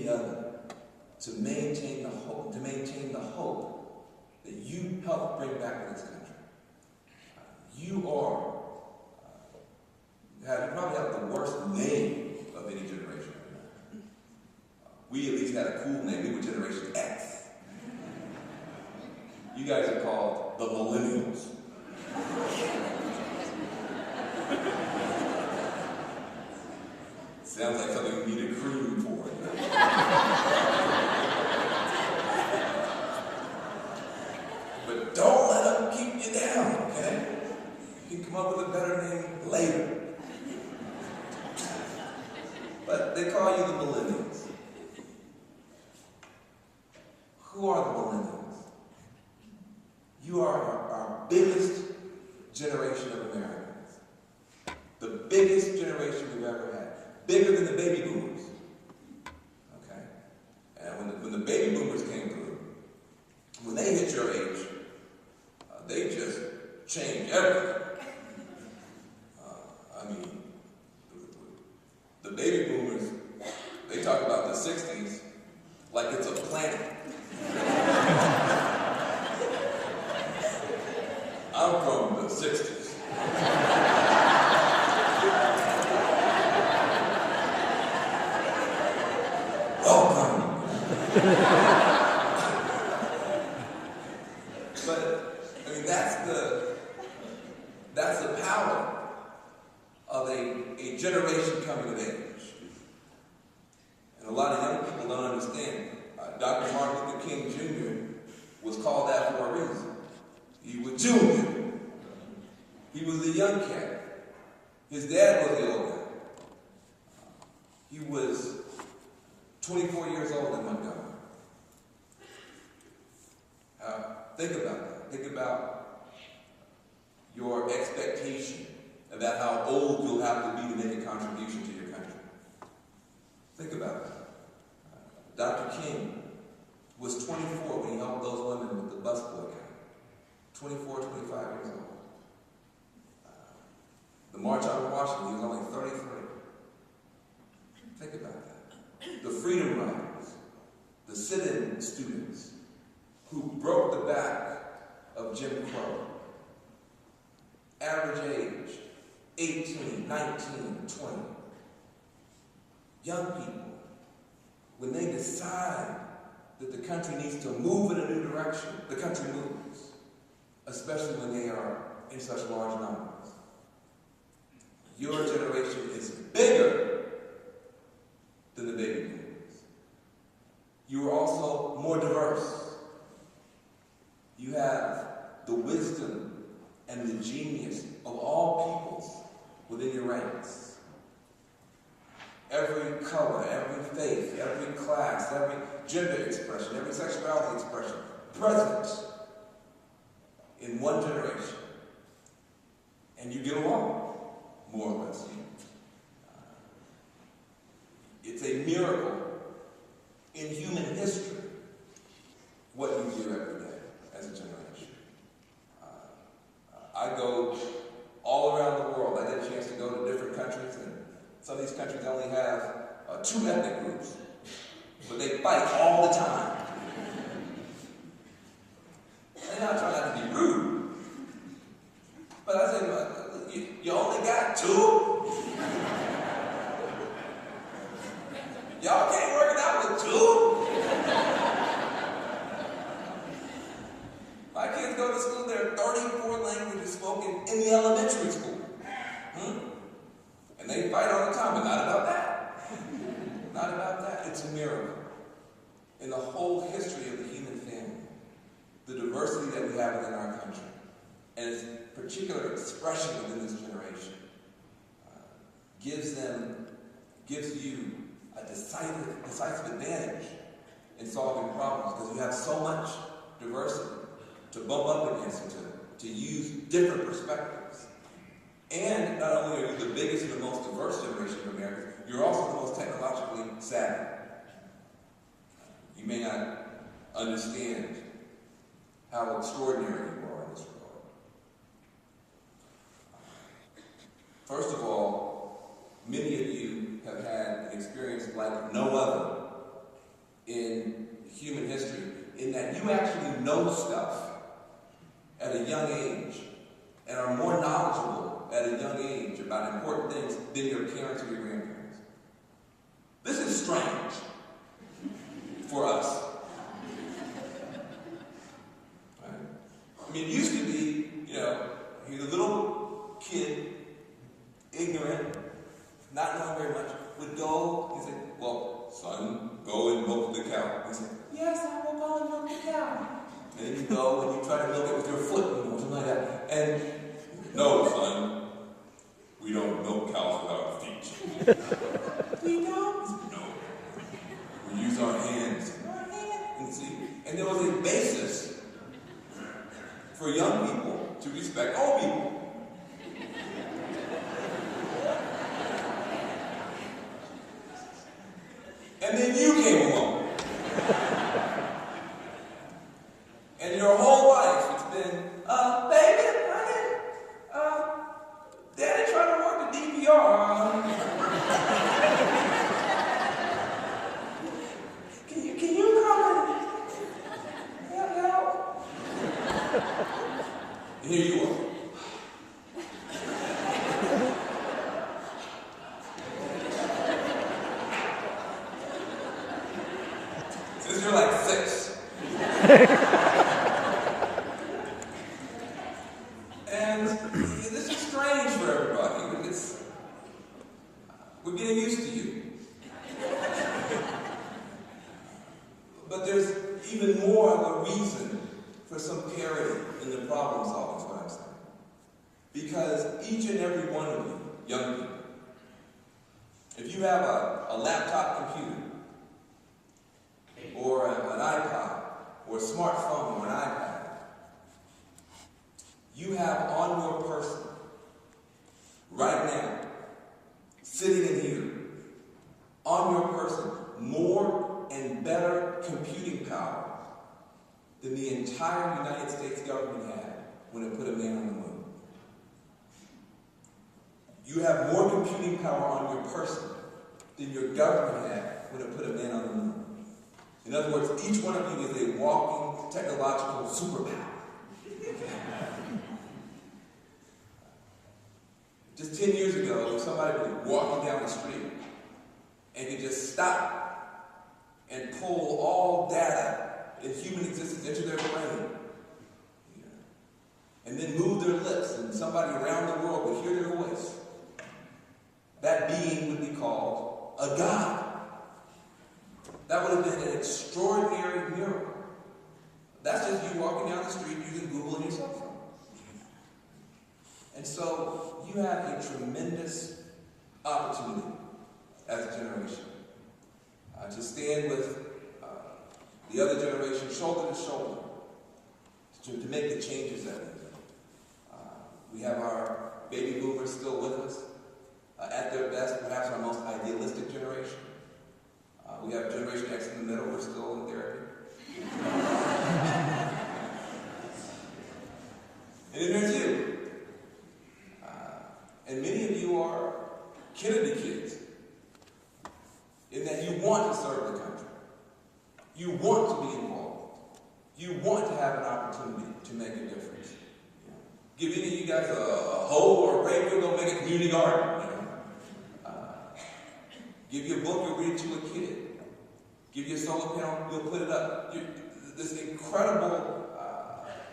any other to maintain the hope that you helped bring back to this country. You probably have the worst name of any generation. We at least had a cool name. We were Generation X. You guys are called the Millennials. Sounds like something you need a cream for. But don't let them keep you down, okay? You can come up with a better name later. But they call you the Millennials. Who are the Millennials? You are our biggest generation of Americans. The biggest generation we've ever had. Bigger than the baby boomers. Okay? And when the baby boomers came through, when they hit your age, they just changed everything. The baby boomers, they talk about the 60s like it's a planet. I'm from the 60s. Welcome. But, that's the power of a generation coming of age. And a lot of young people don't understand. Dr. Martin Luther King Jr. was called that for a reason. He was junior. He was the young cat. His dad was the old guy. He was 24 years old in Montgomery. Think about that. Think about your expectation about how old you'll have to be to make a contribution to your country. Think about that. Dr. King was 24 when he helped those women with the bus boycott. 24, 25 years old. The March on Washington, he was only 33. Think about that. The Freedom Riders, the sit-in students who broke the back of Jim Crow. Average age, 18, 19, 20. Young people, when they decide that the country needs to move in a new direction, the country moves, especially when they are in such large numbers. Your generation is bigger than the baby boomers. You are also more diverse. You have the wisdom and the genius of all peoples within your ranks. Every color, every faith, every class, every gender expression, every sexuality expression present in one generation. And you get along, more or less. It's a miracle in human history what you do every day as a generation. I go all around the world. I get a chance to go to different countries, and some of these countries only have 2 ethnic groups, but they fight all the time. And I'm trying not to be rude, but I say, you only got 2? Y'all can't work it out with 2? My kids go to school, there are 34 languages spoken in the elementary school. And they fight all the time, but not about that. Not about that. It's a miracle. In the whole history of the human family, the diversity that we have within our country, and its particular expression within this generation, gives you a decisive advantage in solving problems, because you have so much diversity to bump up against and to use different perspectives. And not only are you the biggest and the most diverse generation of Americans, you're also the most technologically savvy. You may not understand how extraordinary you are in this regard. First of all, many of you have had an experience like no other in human history, in that you actually know stuff at a young age and are more knowledgeable at a young age about important things than your parents or your grandparents. This is strange for us. Right? I mean, it used to be, you're a little kid, ignorant, not knowing very much, would go and say, well, son, go and milk the cow. And he'd say, yes, I will go and milk the cow. And then you go and you try to milk it with your foot, something like that. And, no, son, we don't milk cows with our feet. We don't? No. We use our hands. And see, and there was a basis for young people to respect old people. And then you came along. And your whole life it's been, baby, honey, Daddy trying to work the DVR. Can you come and help? And here you are. Since you're like 6. And this is strange for everybody. We're getting used to you. But there's even more of a reason for some parity in the problem solving, is what I'm saying. Because each and every one of you, young people, if you have a laptop computer, or an iPod, or a smartphone, or an iPad, you have on your person, right now, sitting in here, on your person, more and better computing power than the entire United States government had when it put a man on the moon. You have more computing power on your person than your government had when it put a man on the moon. In other words, each one of you is a walking technological superpower. Just 10 years ago, if somebody was walking down the street and could just stop and pull all data in human existence into their brain, and then move their lips, and somebody around the world would hear their voice, that being would be called a god. That would have been an extraordinary miracle. That's just you walking down the street using Google and your cell phone. And so you have a tremendous opportunity as a generation to stand with the other generation shoulder to shoulder to make the changes that we need. We have our baby boomers still with us, at their best, perhaps our most idealistic generation. We have Generation X in the middle, we're still in therapy. And then there's you. And many of you are Kennedy kids, in that you want to serve the country. You want to be involved. You want to have an opportunity to make a difference. Give any of you guys a hoe or a rake, you'll go make a community garden. Give you a book, you'll read it to a kid. Give you a solar panel, you'll put it up. This incredible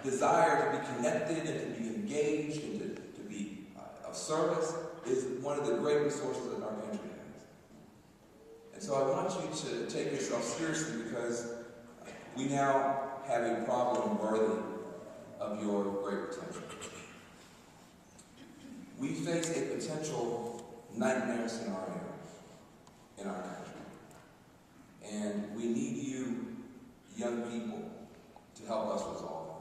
desire to be connected and to be engaged and to be of service is one of the great resources that our country has. And so I want you to take yourself seriously, because we now have a problem worthy of your great potential. We face a potential nightmare scenario in our country. And we need you, young people, to help us resolve it.